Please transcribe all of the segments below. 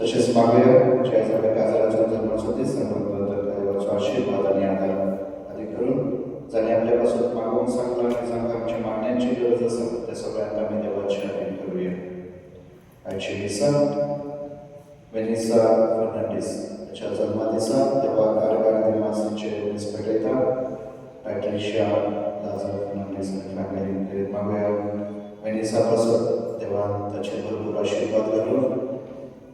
तसेच मागूया ज्या सगळ्या काजाराचा जन्मासाठी सर्व आशीर्वाद आणि आधार अधिक करून ज्याने आपल्यापासून मागून सांगला आणि सांगा आमच्या मागण्यांची गरज असेल त्या सगळ्यांना आम्ही देवाची आठवण करूया. आजची दिसा वेनिसा फर्नांडिस त्याच्या जन्मदिसा तेव्हा कारगार मासीचे रिस्पेक्ट पॅट्रिशिया लाझर फर्नांडिस आणि फॅमिली मागूया वेनिसापासून तेव्हा त्याचे भरपूर आशीर्वाद घालून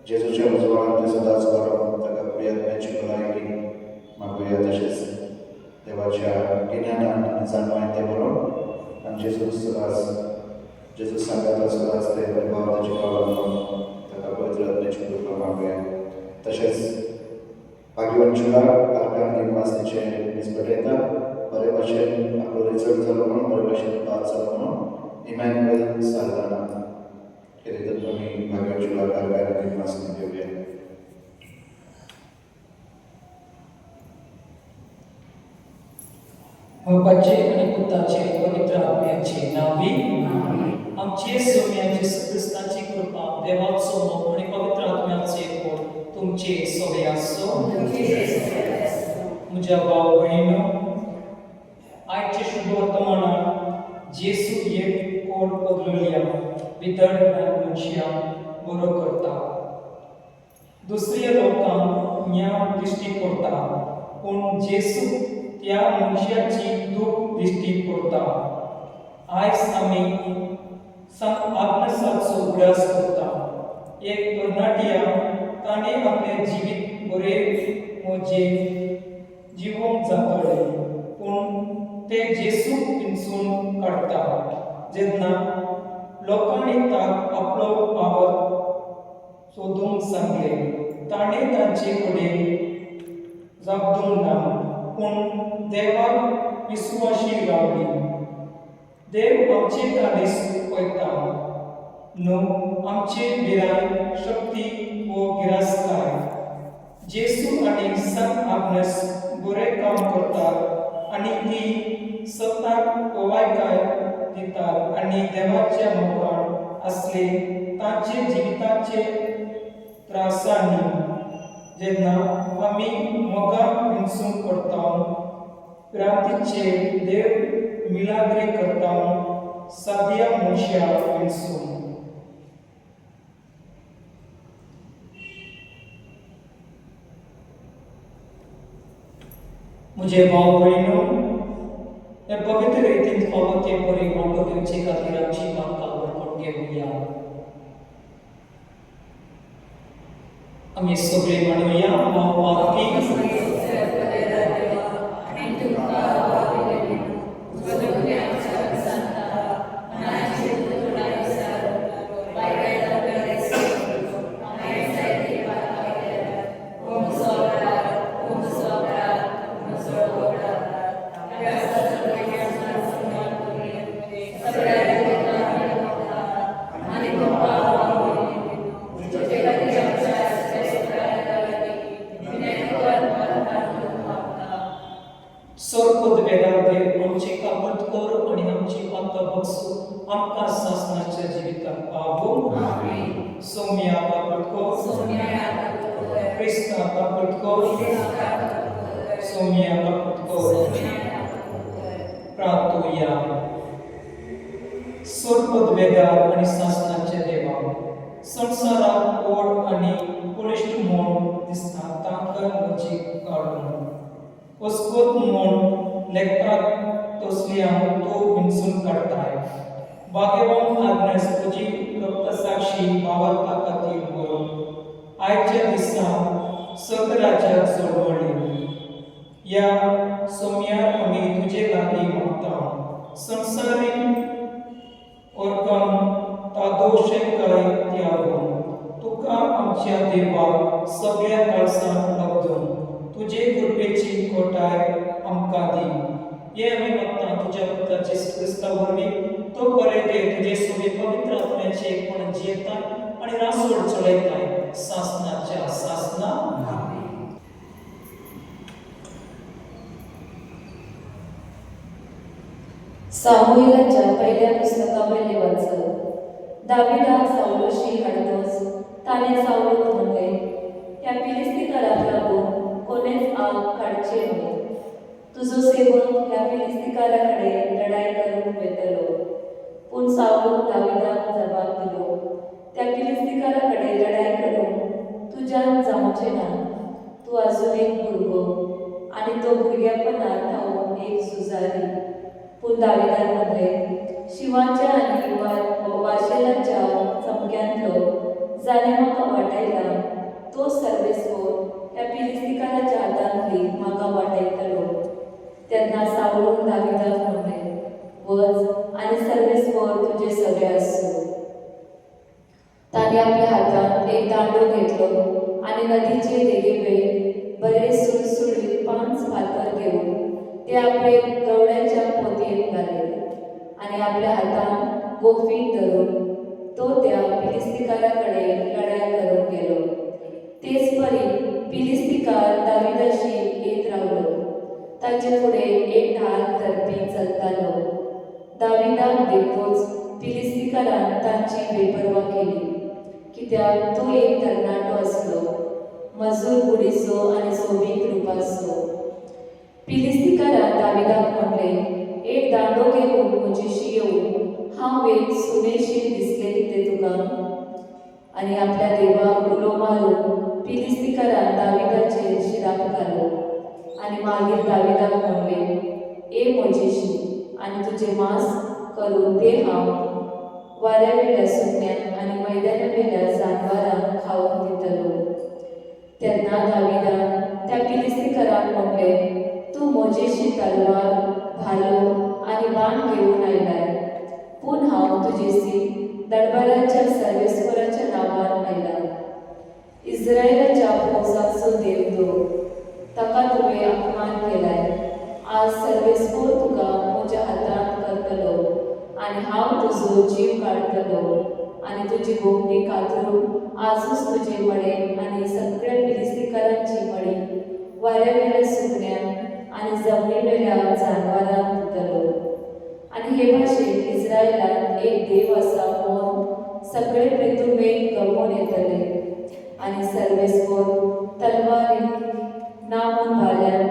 जेजूच्या उजवाला ते सदाच वाढवून त्याला प्रियात्म्याची भलायकी मागूया. तसेच देवाच्या गिन्यानं आणि जाणवायते म्हणून आणि जेजू सांगत असलाच ते वैभव त्याची पावन त्याला पवित्र आत्म्याची कृपा मागूया. तसेच भाग्यवंशुला कारखाना निवासीचे निस्पटेता बरे भाषेत आपलं रिझल्ट झालं म्हणून बरे भाषेत पास झालं म्हणून इमॅन्युएल साल्दाना केले तर तुम्ही भाग्यवंशुला कारखाना निवासी घेऊया. बापाचे आणि पुत्राचे पवित्र आत्म्याचे नावे आमचे सौम्याचे ख्रिस्ताची कृपा देवाचो मोग आणि पवित्र आत्म्याचे कोड तुमचे सोबे असो. म्हज्या भाव भयणो आयचे शुभ वर्तमानात जेसू एक कोड बदलुया विदळ मनशा बरो करता दुसऱ्या लोकांक न्याय दृष्टी करता पूण जेसू त्या मनशाची दूख दृष्टी करता. आयज आमी आत्मसाचो उगडास करता. एक कर्नाटिया ताणे आपले जिवीत बरे मोजे जिवोंक जातले पूण ते जेसूक पिंसून काडटा. जेन्ना लोकांनी ताक आपलो पावत सोदूंक सांगले ताणे तांचे कडेन जापदूंक ना पूण देवाक विश्वासी रावली. देव आमचे दादीस पळयता न्हू आमचे भिराय शक्ती व गिरासकाय. जेसू आनी संत आग्नेस बरें काम करतात आनी ती सत्ताक ओवायकाय दितात आनी देवाच्या मोगान असले तांचे जिविताचे त्रासांनी जेन्ना आमी मोगान हिंसून करता रातीचे देव मिलाग्रे करता साद्या मनशा हिंसून. मुझे भाव भयणो हे पवित्र रितीन फावो ते बरे वांटो घेवचे खातीर आमची मागता वरपण घेवया. आमी सगळे म्हणुया मागपी Soumya Krista kaputko, Somia kaputko, प्रार्थूया. सोडपदवेदार आणि शासनाचे देवा, संसारात ओढ आणि बलिष्ठ म्हूण दिसता तांकां म्हजी काडून वस्कोत म्हूण लेखतात तसल्यांक तो विंचून काडटाय. भाग्यवान आग्नेस तुजी रक्तसाक्षी वावरता खातीर बोल आयच्या दिसा सगळ्याच्या चळवळी या सोम्यार आमी तुजे लागीं मागता. संवसारीक ओरकां तादोशेकाय त्यागून तुका आमच्या देवा सगळ्या काळसांत लागून तुजे कृपेची खोटाय आमकां दी. हे आमी मागता तुज्या पुताचे क्रिस्ता वरवीं तो बरे दे तुजे सोबी पवित्र आत्म्याचे एकपण जियेताय आनी रासोड चलयताय सासनाच्या सासना. सामुएलाच्या पहिल्या पुस्तकापहिले वाचन. दाविदाक साऊलाशी हाडतोच ताणे साऊलाक म्हणले, ह्या फिलिस्तीकाराक लागून कोणेच आग काडचे न्हय. तुजो सेवक ह्या फिलिस्तीकाराकडे लढाई करूंक वेतलो. पूण साऊल दाविदाक जबाब दिलो, त्या फिलिस्तीकाराकडे लढाई करूंक तुज्यान जावचें ना. तूं आजून एक भुरगो आनी तो भुरगेपणांत थावून एक झुजारी. पूण दाविदान म्हणले, शिवाच्या आनी वाशेलाच्या चमक्यांतलो जाणें म्हाका वाटयला तो सर्वेस्वर ह्या फिलिस्तीकाराच्या हातांतली म्हाका वाटयतलो. तेन्ना साऊल दाविदाक म्हणले, वच आनी सर्वेस्वर तुजे सगळे आसूं. ताणें आपल्या हातांत एक दांडो घेतलो आनी नदीचे देगेवेळी बरे सुळसुळीत 5 फातर घेवन ते आपले गवड्याच्या पोतयेंत घाले आनी आपल्या हातांत गोफीत धरून तो त्या फिलिस्तीकाराकडे लढाई करूंक गेलो. तेच परी फिलिस्तीकार दाविदाशी येत रावलो. ताचे फुडें एक ढाल धरपी चलतालो. दाविदाक देखूच फिलिस्तीकारान तांची बेपरवा केली, कित्याक तूं एक तरणाटो आसलो, मजूर कुडीचो आनी सोबीत रुपाचो. फिलिस्तीकारान दाविदाक म्हणले, एक दांडो घेवन म्हजेशी येवून हांव एक सुनेशीर दिसले कितें तुका. आनी आपल्या देवाक उलो मारून फिलिस्तीकारान दाविदाचेर शिराप घालो. आनी मागीर दाविदाक म्हणले, ए म्हजेशी आनी तुजें मांस करून ते हांव वाऱ्यावेल्या सुकण्यांक आनी मैदानावेल्या जानवरांक खावंक दितलो. तेन्ना दाविदान त्या फिलिस्तीकाराक म्हणले, तूं म्हजेशी तलवार, भालो आनी बाण घेवन आयलाय, पूण हांव तुजेसी दरबाराच्या सर्वेस्वराच्या नांवान आयला. इस्रायेलाच्या फौजांचो देव तो, ताका तुवें अपमान केलाय. आज सर्वेस्वर तुका म्हज्या हातांत करतलो आनी हांव तुजो जीव काडटलो आनी तुजी गोमटी कातरून आजूच तुजे मडें आनी सगळ्या फिलिस्तीकारांची मडी वाऱ्यावेल्या सुकण्यांक आनी जमनीवेल्या जानवरांक दितलो. आनी हे भाशेन इस्रायेलांत एक देव आसा म्हूण सगळे पृथ्वीक गमून येतले. आनी सर्वेस्वर तलवारी ना म्हूण भाल्यान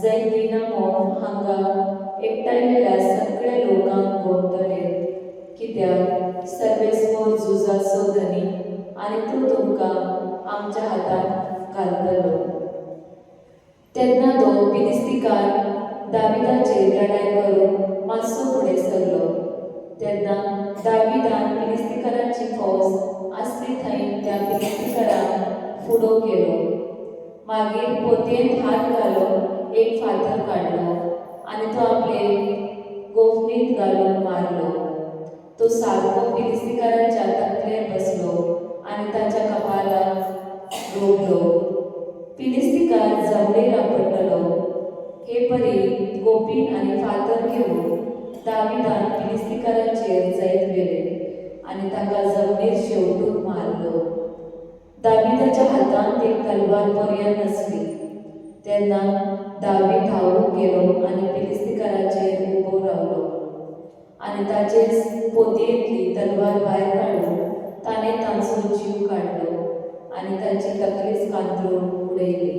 जैतीना म्हूण हांगा एकठांयलेल्या सगळ्या लोकांक गोंदतले. कित्याक सर्वेस्वर झुजाचो धनी आनी तो तुमकां आमच्या हातांत घालतलो. तेन्ना तो फिलिस्तीकार दाविदाचेर लढाई करून मातसो फुडें सरलो. तेन्ना दाविदान फिलिस्तीकारांची फौज आसली थंय त्या फिलिस्तीकारांक फुडो केलो. मागीर पोतयेंत हात घालून एक फातर काडलो आनी तो आपले गोफणींत घालून मारलो. तो सारको फिलिस्तीकाराच्या तकलेर बसलो आनी ताच्या कपाळाक रोवलो. फिलिस्तीकार जमनीर आपटलो. हे परी गोपीन आनी फातर घेवन दाविदान फिलिस्तीकारांचेर जैत गेले आनी ताका जमनीर शेवटून मारलो. दाविदाच्या हातांत एक तलवार पर्यंत आसली. तेन्ना दावीद धांवूंक गेलो आनी फिलिस्तीकाराचेर उबो रावलो आनी ताचेच पोतयेंतली तलवार भायर काडून ताणें तांचो जीव काडलो आणि तांची तकलीच कांतरून उडयली.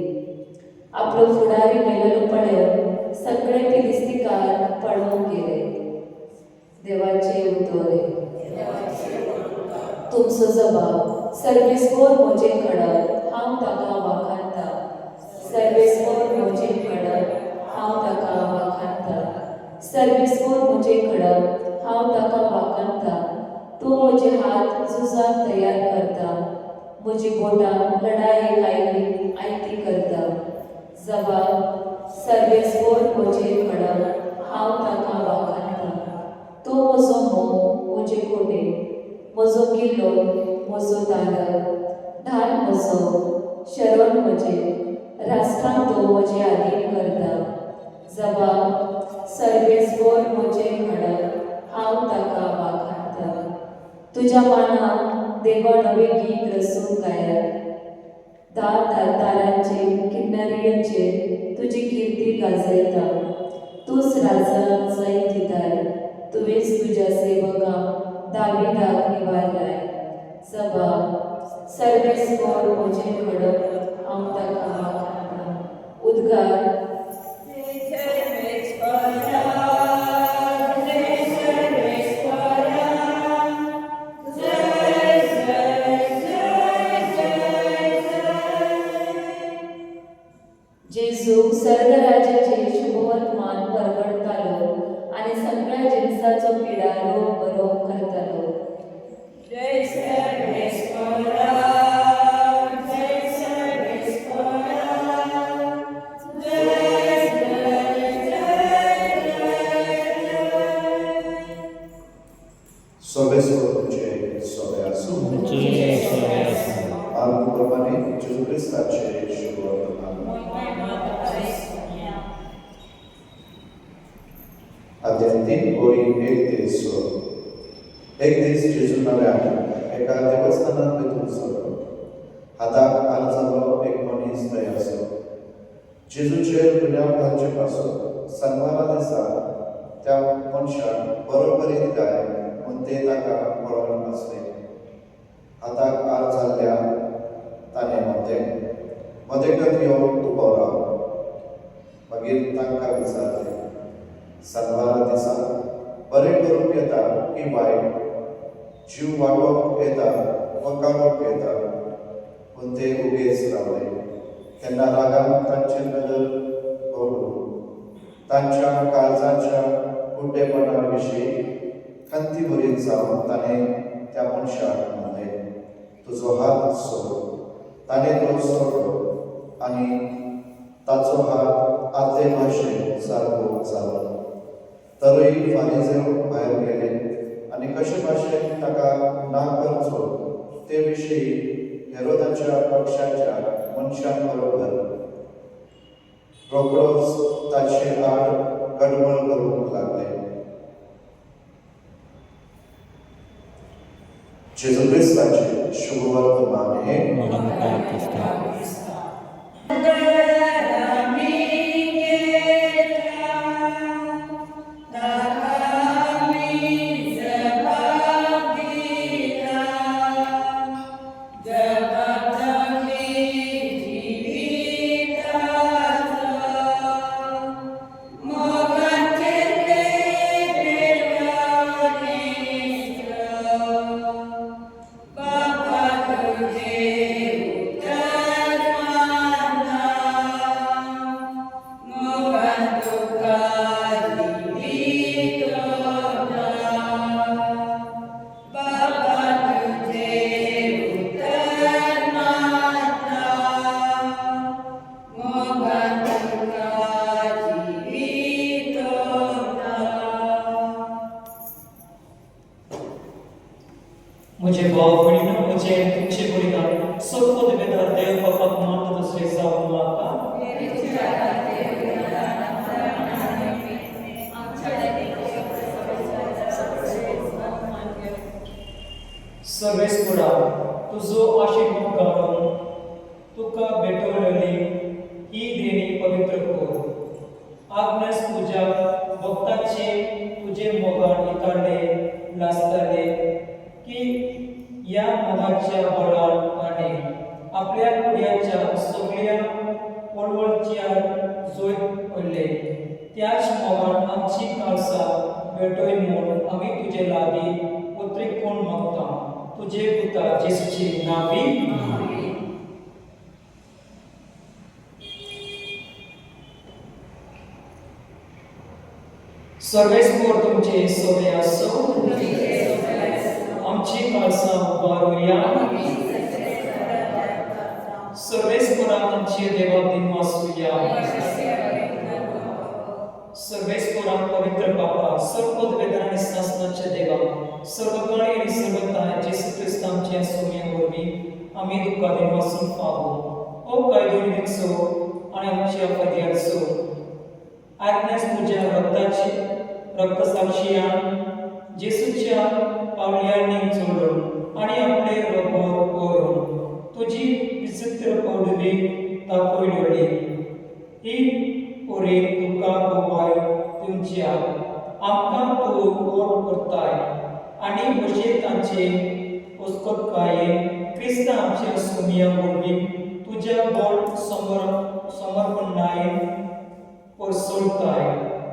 आपलो फुडारी मेलेलो पळय सगळे फिलिस्तीकार पळून गेले. देवाचे उतोरे. तुमचो जबाब सर्वेस्वर म्हजे खडक हांव ताका वाखाणता. सर्वेस्वर म्हजे खडक हांव ताका वाखाणता. सर्वेस्वर म्हजे खडक हांव ताका वाखाणता. तूं म्हजे हात झुजाक तयार करता. म्हजी बोटां लढायेक आयती करता. जबाब सर्वेस्वर म्हजे खडक हांव ताका वाखाणता. तूं म्हजो मोग म्हजे कोटे, म्हजो किल्लो म्हजो ढाल म्हजो, शरण म्हजे, राष्ट्रांत तो म्हजे आधीन करता. जबाब सर्वेस्वर म्हजे खडक हांव ताका वाखाणता. तुज्या मानाक देवा नवे गीत रचून गायात. तारांचेर किन्नरियांचेर तुजी किर्ती गाजयता. तूंच राजाक जैत दिताय. तुवेंच तुज्या सेवकांक दाविदाक निवारलाय. जबाब सर्वेस्वर म्हजे खडक हांव ताका वाखाणता. उद्गार जेजू सर्गराज्याचे शुभवर्तमान परगडतालो आनी सगळ्या जिनसाचो पिडा रोग बरो करतालो. जय सर्वेस्वरा, जय सर्वेस्वरा, जय जय जय जय. सर्वेस्वर तुझे सोबे आसूं. अनुप्रमाणे जेजू ख्रिस्ताचे शुभवर्तमान. आध्यात्मिक ओळी एक दीस जेजू नव्यान एका देवस्थानात भितर सरलो. हाताक आलजालो एक मनीस थंय आसलो. जेजूचेर गुन्यांव घालचे पासून सनवारा दिसा त्या मनशाक बरो करीत काय म्हूण ते ताका पळोवन आसले. हाताक आर जाल्ल्या ताणें मदेकत येवन उबो रावलो. मागीर तांकां विचारलें, सनवारा दिसा बरें करूंक येता की वायट, जीव वागोवप येता वा काडूंक येता? पूण ते उबेच रावले. तेन्ना रागान तांचे नदर घोटून तांच्या काळजाच्या कुड्डेपणा विशीं खंती भरीत जावन ताणें त्या मनशाक म्हणलें, तुजो हात सोड. ताणें तो सोडलो आनी ताचो हात आदले भाशेन सारको जालो. तरूय फारिजेव भायर गेले आनी कशे भाशेन ताका ना करचो ते विशीं हेरोदाच्या पक्षाच्या मनशां बरोबर रोखडोच ताचे आड गडबड करूंक लागले. जेजू ख्रिस्ताचे शुभवर्तमान हे मुझे भाव भयणीनो, मुझे तुमचे बलिदान सर्व देवेदार देव बापाक मानत दुसरे जावं नाका. सर्वेस्परा तुजो आशीर्वाद घालून तुका भेटवलेली ही देणी पवित्र कर. आग्नेस तुझ्या भक्तांचे तुझे मोगान इताडले लासताले की या मोगाच्या बळान ताणे कुडियाच्या सगळ्या वळवळच्या जोयत पडले त्याच मोगान आमची काळसा भेटोय म्हूण आमी तुजे लागीं उतरीक कोण मागता तुजे पुता जेसूची नावी सर्वेस्पोर तुमचे सोबे आसो आमची काळसा उबारूया सर्वेस्पोराक आमचे देवा दिन वासूया सर्वेस्पोराक पवित्र बापा सर्वपद वेदना आणि शासनाचे देवा सर्वकाळी आणि सर्वता जेसू ख्रिस्त आमच्या सोम्या वरवीं आमी दुःखा दिन वासून पावो ओ कायदो दिसो आणि आमच्या फदियाचो आज्ञास तुझ्या रक्तसाक्षीयान जेसूच्या पावल्यांनी जोडून आणि आपले रोगोर ओरून तुझी विचित्र पौडवी दाखवली ही ओरे तुका गोवाय तुमच्या आमकां तूं ओर करताय आणि वशे तांचे उस्कोतकाये क्रिस्त आमच्या सोमिया वरवीं तुझ्या बोल समर्पणाय परसोडताय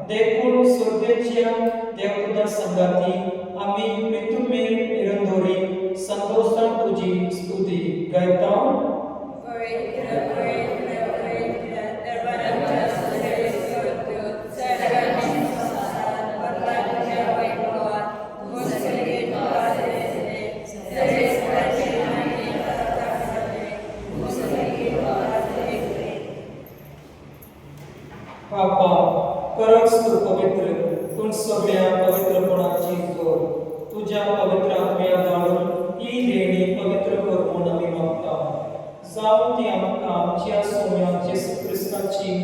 देखून स्वर्गाच्या देवदूता संगाती आम्ही मृत्यूमेर इरंदोरी संतोषान तुझी स्तुती गायता बापा करस तू पवित्र तुम सगळ्या पवित्रपणाची जोर तुझ्या पवित्र आत्म्या धाडून ही देणी पवित्र कर म्हणून आमी मागता जावं ती आमकां आमच्या सोम्या जेसू ख्रिस्ताची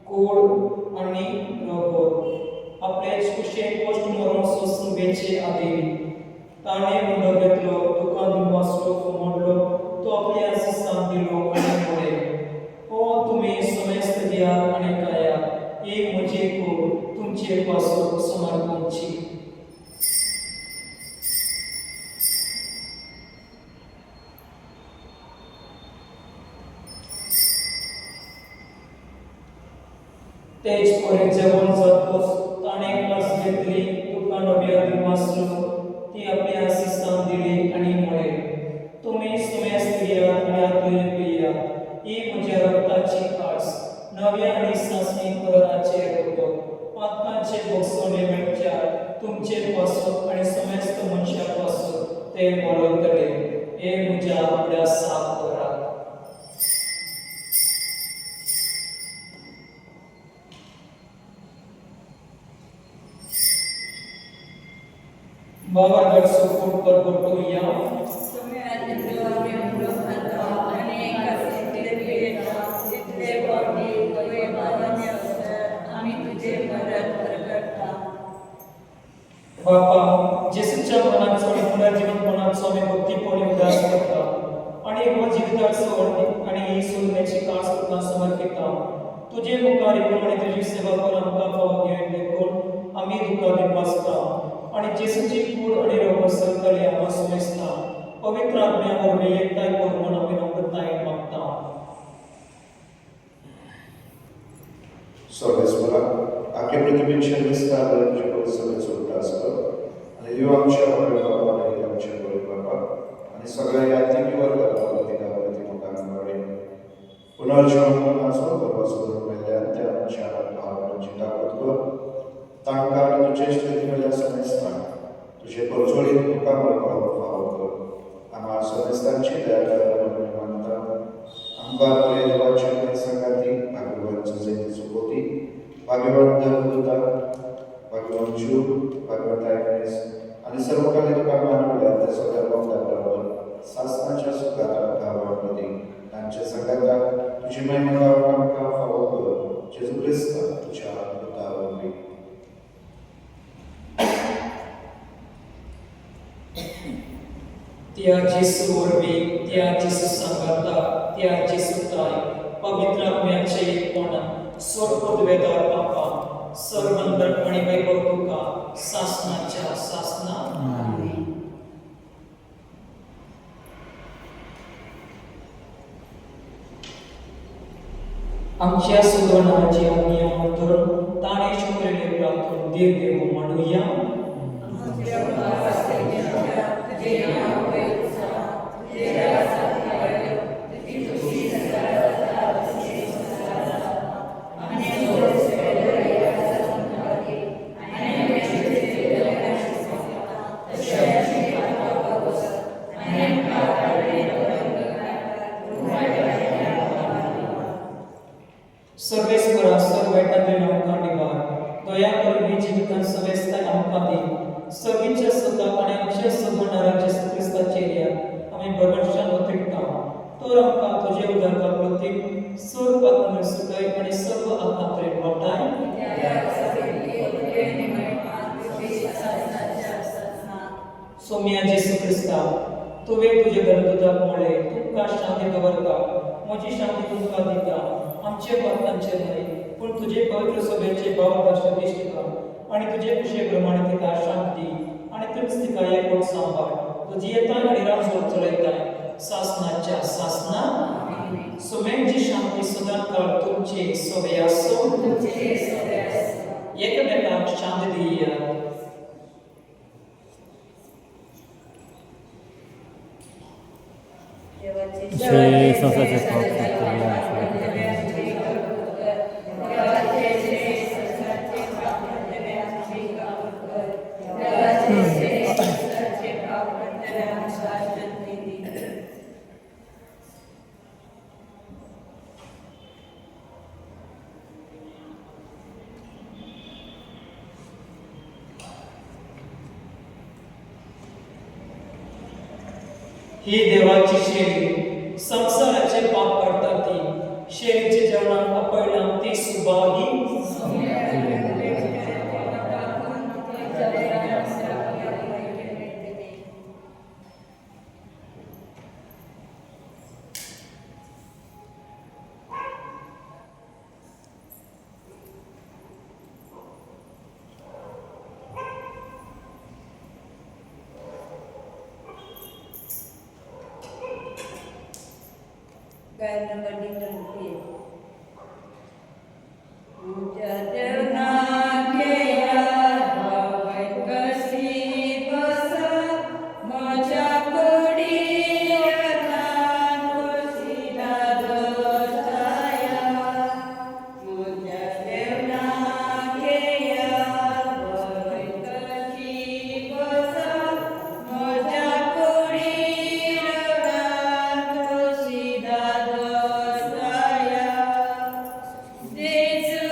कोड आणि रगत आपल्या कुशेन पोस्ट मरून सोसून बेचे आदी ताणे मुंड घेतलो तुका दिवसलो म्हणलो तो आपल्या आशिसान दिलो आणि पुढे हो तुम्ही समस्त द्या आणि काया एक मुझे को तुमचे पासून समर्पणची तेज परे जेवण जातोस ताणे क्लास घेतली तुका नव्या दिवसलो ती आपल्या आशिसान दिली आणि मुळे तुम्ही समस्त द्या आणि आतले पिया ही म्हज्या रक्ताची कास नव्या आणि सासणी परताचे रगत आत्माचे भोगसवणे मेळच्या तुमचे पासून आणि समस्त मनशा पासून ते बोलतले हे म्हज्या आपल्या साथ करा बाबा दर्शो फूट पर बटो या बापा जेसूच्या मनाचो आणि पुनर्जीवनपणाचो आमी भक्तीपणे उदास करता आणि हो जीविताचो आणि ही सोडण्याची कास तुका समर्पिता तुझे मुखार येऊन आणि तुझी सेवा कर आमकां फावो घेवन देखून आमी तुका दिवसता आणि जेसूची कूड आणि रगत सरतले आम्हा समजता पवित्र आत्म्या वरवीं एकताय कर म्हणून आमी नम्रतायेन मागता सर्वेस्परा आपल्या पृथ्वीचे विस्तार जगत सगळे सुद्धा आणि ह्यो आमच्या बरोबर बाबा आणि आमच्या बरोबर बाबा आणि सगळ्या यात्री वर्गाला प्रतिकावरती मुखांकडे पुनर्जीवनाचो परवासो मेल्यान त्या आमच्या भावनांची ताकद कर तांकां आनी तुजे स्थिती वेल्या समजता तुजे परजोळीत तुका बरोबर फावो कर आम्हा समस्तांची दया कर मानता आमकां बरे देवाचे संगाती भागवतांचो जयंतीचो पोती भाग्यवान देवदूता भाग्यवान जीव भाग्यवान आयनेस आणि सर्व काही तुका मानवल्या त्या सगळ्या बरोबर शासनाच्या सुखात गावामध्ये तांच्या संगातात तुझी महिमा गावात आमकां फावो कर जेजू ख्रिस्त तुझ्या पुतावरवीं त्या जेसू वरवीं त्या जेसू संगाता त्या जेसू ताय पवित्र आत्म्याचे एकपण सर्वपद वेदार बापा सर्वंदर आणि वैभव तुका शासनाच्या शासना आमच्या सुगवणाची आज्ञा धरून ताणे शुक्रले प्रार्थून देव देव म्हणूया. सर्वेश्वरा सर्व वाईटांतले आमकां निवार, दया करून ही जिवितान सवेस्ताय आमकां दी. सगळींच्या सुखाक आनी आमच्या सगळ्या राज्य क्रिस्ताचे एरिया आमी भगवंतान उतरिकता. तर आमकां तुजे उदरका प्रतीक सर पातून सुखय आनी सर्व आकांत्रेन वाटाय. सोम्या जेसू क्रिस्ता तुवें तुजे धर्मदूताक म्हणलें, तुमकां शांती दवरता, म्हजी शांती तुमकां दिता. आमचे भक्तांचे न्हय पूण तुजे पवित्र सभेचे भावाभाशा दिश्ट कर आनी तुजे कुशे प्रमाणे तिका शांती आनी तुमच तिका एकवट सांबाळ. तुजी येताय आनी राजवट चलयताय सासनाच्या सासना. सोम्यांची शांती सदां काळ तुमचे सोबे आसूं. एकमेकांक शांती दिया. श्री संसाचे पाप ही देवाची शेळी संसाराचे पाप काढता ती. शेळीचे जेवणाक आपयला ती सुबाही. Jesu,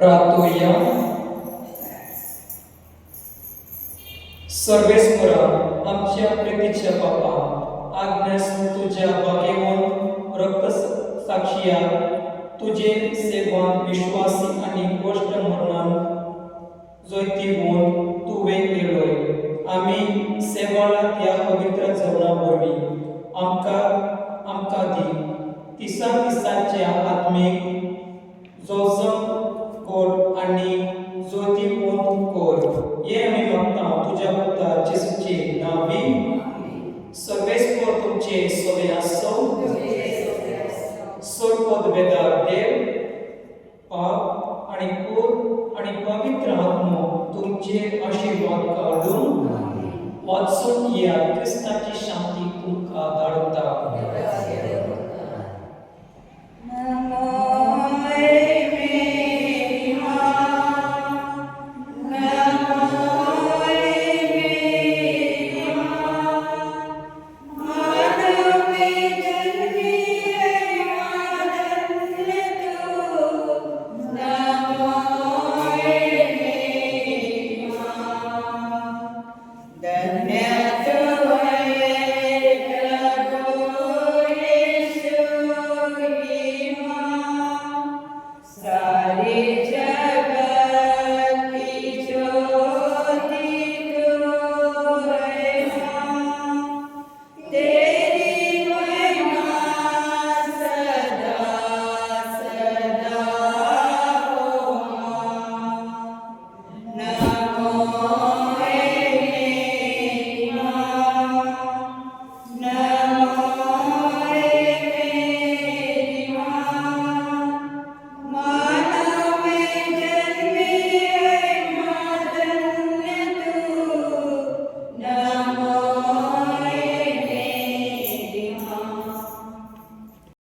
प्रार्थूया. सर्वेस्परा आमच्या प्रीतीच्या बापा, आज्ञास तुझ्या बागेवर रक्त साक्षीया तुझे सेवान विश्वासी आणि गोष्ट म्हणून जोयतीवून तुवे केलोय. आम्ही सेवाला त्या पवित्र जवळा वरवी आमका दी तिसाच्या आत्मीक जोजम कोर आणि जोतीवून कोर. हे आम्ही मागता तुझ्या पुत्र जेसूचे नावी. सर्वेस्पर तुमचे सोवे आसो. सोडपद वेदार देव पाप आणि कोर आणि पवित्र आत्मो तुमचे आशीर्वाद काढून वाचून या क्रिस्ताची शांती तुमका धाडता.